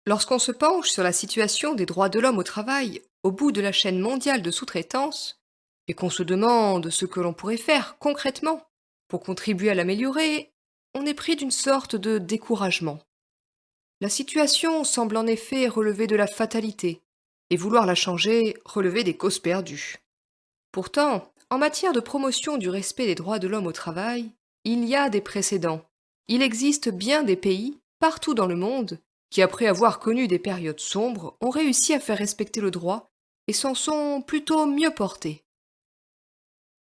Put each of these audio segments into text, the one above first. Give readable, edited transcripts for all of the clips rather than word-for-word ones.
Lorsqu'on se penche sur la situation des droits de l'homme au travail au bout de la chaîne mondiale de sous-traitance, et qu'on se demande ce que l'on pourrait faire concrètement pour contribuer à l'améliorer, on est pris d'une sorte de découragement. La situation semble en effet relever de la fatalité, et vouloir la changer relever des causes perdues. Pourtant, en matière de promotion du respect des droits de l'homme au travail, il y a des précédents. Il existe bien des pays, partout dans le monde, qui, après avoir connu des périodes sombres, ont réussi à faire respecter le droit et s'en sont plutôt mieux portés.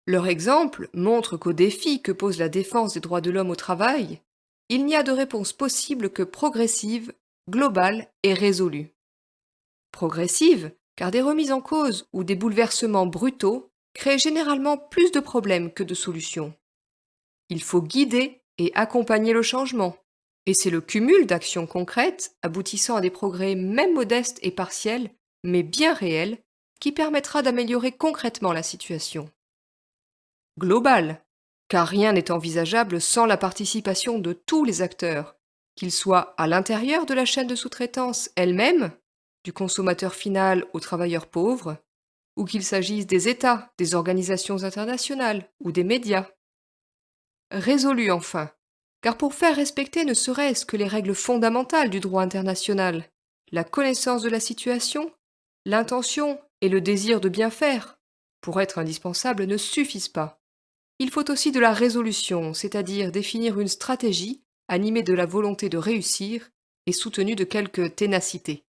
Leur exemple montre qu'aux défis que pose la défense des droits de l'homme au travail, il n'y a de réponse possible que progressive, globale et résolue. Progressive, car des remises en cause ou des bouleversements brutaux créent généralement plus de problèmes que de solutions. Il faut guider et accompagner le changement, et c'est le cumul d'actions concrètes, aboutissant à des progrès même modestes et partiels, mais bien réels, qui permettra d'améliorer concrètement la situation. Globale, car rien n'est envisageable sans la participation de tous les acteurs, qu'ils soient à l'intérieur de la chaîne de sous-traitance elle-même, du consommateur final au travailleur pauvre, ou qu'il s'agisse des États, des organisations internationales ou des médias. Résolu enfin, car pour faire respecter ne serait-ce que les règles fondamentales du droit international, la connaissance de la situation, l'intention et le désir de bien faire, pour être indispensable, ne suffisent pas. Il faut aussi de la résolution, c'est-à-dire définir une stratégie animée de la volonté de réussir et soutenue de quelque ténacité.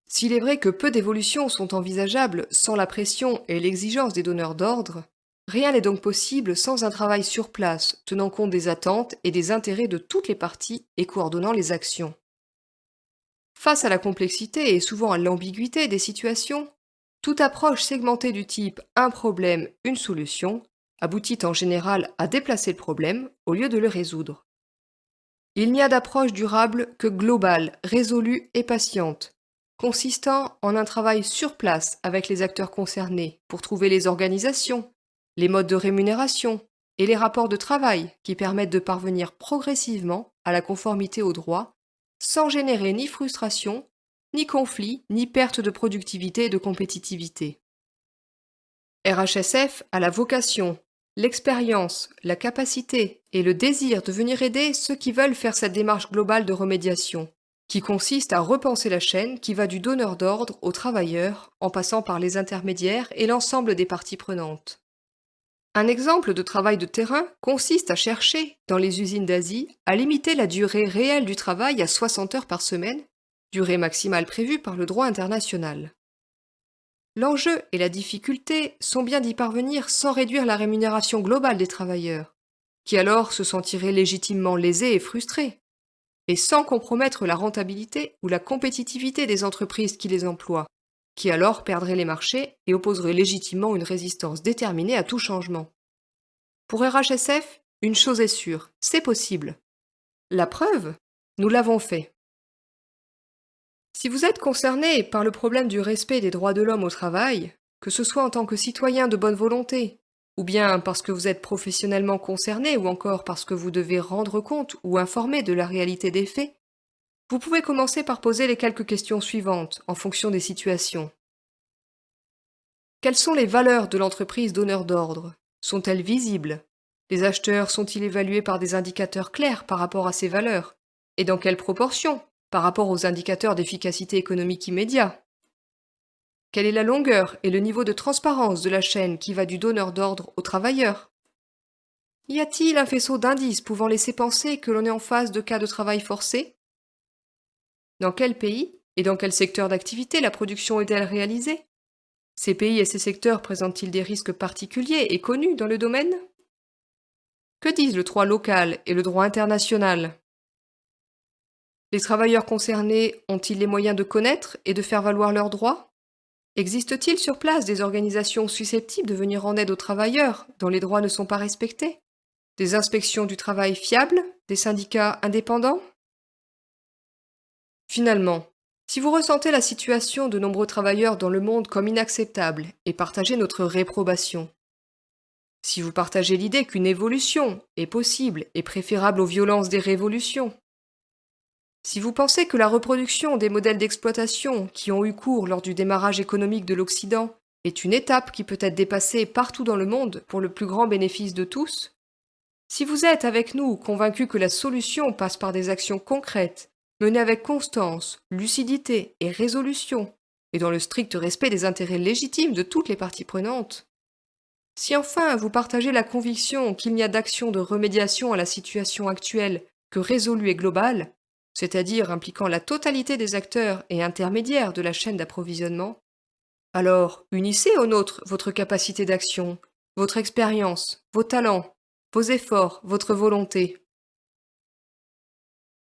S'il est vrai que peu d'évolutions sont envisageables sans la pression et l'exigence des donneurs d'ordre, rien n'est donc possible sans un travail sur place tenant compte des attentes et des intérêts de toutes les parties et coordonnant les actions. Face à la complexité et souvent à l'ambiguïté des situations, toute approche segmentée du type un problème, une solution aboutit en général à déplacer le problème au lieu de le résoudre. Il n'y a d'approche durable que globale, résolue et patiente, consistant en un travail sur place avec les acteurs concernés pour trouver les organisations, les modes de rémunération et les rapports de travail qui permettent de parvenir progressivement à la conformité au droit, sans générer ni frustration, ni conflit, ni perte de productivité et de compétitivité. RHSF a la vocation, l'expérience, la capacité et le désir de venir aider ceux qui veulent faire cette démarche globale de remédiation, qui consiste à repenser la chaîne qui va du donneur d'ordre au travailleur, en passant par les intermédiaires et l'ensemble des parties prenantes. Un exemple de travail de terrain consiste à chercher, dans les usines d'Asie, à limiter la durée réelle du travail à 60 heures par semaine, durée maximale prévue par le droit international. L'enjeu et la difficulté sont bien d'y parvenir sans réduire la rémunération globale des travailleurs, qui alors se sentiraient légitimement lésés et frustrés, et sans compromettre la rentabilité ou la compétitivité des entreprises qui les emploient, qui alors perdraient les marchés et opposeraient légitimement une résistance déterminée à tout changement. Pour RHSF, une chose est sûre, c'est possible. La preuve, nous l'avons fait. Si vous êtes concerné par le problème du respect des droits de l'homme au travail, que ce soit en tant que citoyen de bonne volonté, ou bien parce que vous êtes professionnellement concerné, ou encore parce que vous devez rendre compte ou informer de la réalité des faits, vous pouvez commencer par poser les quelques questions suivantes en fonction des situations. Quelles sont les valeurs de l'entreprise donneur d'ordre? Sont-elles visibles? Les acheteurs sont-ils évalués par des indicateurs clairs par rapport à ces valeurs? Et dans quelle proportion par rapport aux indicateurs d'efficacité économique immédiat? Quelle est la longueur et le niveau de transparence de la chaîne qui va du donneur d'ordre au travailleur? Y a-t-il un faisceau d'indices pouvant laisser penser que l'on est en face de cas de travail forcé? Dans quel pays et dans quel secteur d'activité la production est-elle réalisée? Ces pays et ces secteurs présentent-ils des risques particuliers et connus dans le domaine? Que disent le droit local et le droit international? Les travailleurs concernés ont-ils les moyens de connaître et de faire valoir leurs droits? Existe-t-il sur place des organisations susceptibles de venir en aide aux travailleurs dont les droits ne sont pas respectés? Des inspections du travail fiables? Des syndicats indépendants? Finalement, si vous ressentez la situation de nombreux travailleurs dans le monde comme inacceptable et partagez notre réprobation, si vous partagez l'idée qu'une évolution est possible et préférable aux violences des révolutions, Si vous pensez que la reproduction des modèles d'exploitation qui ont eu cours lors du démarrage économique de l'Occident est une étape qui peut être dépassée partout dans le monde pour le plus grand bénéfice de tous, si vous êtes avec nous convaincu que la solution passe par des actions concrètes, menées avec constance, lucidité et résolution, et dans le strict respect des intérêts légitimes de toutes les parties prenantes, si enfin vous partagez la conviction qu'il n'y a d'action de remédiation à la situation actuelle que résolue et globale, c'est-à-dire impliquant la totalité des acteurs et intermédiaires de la chaîne d'approvisionnement, alors unissez au nôtre votre capacité d'action, votre expérience, vos talents, vos efforts, votre volonté.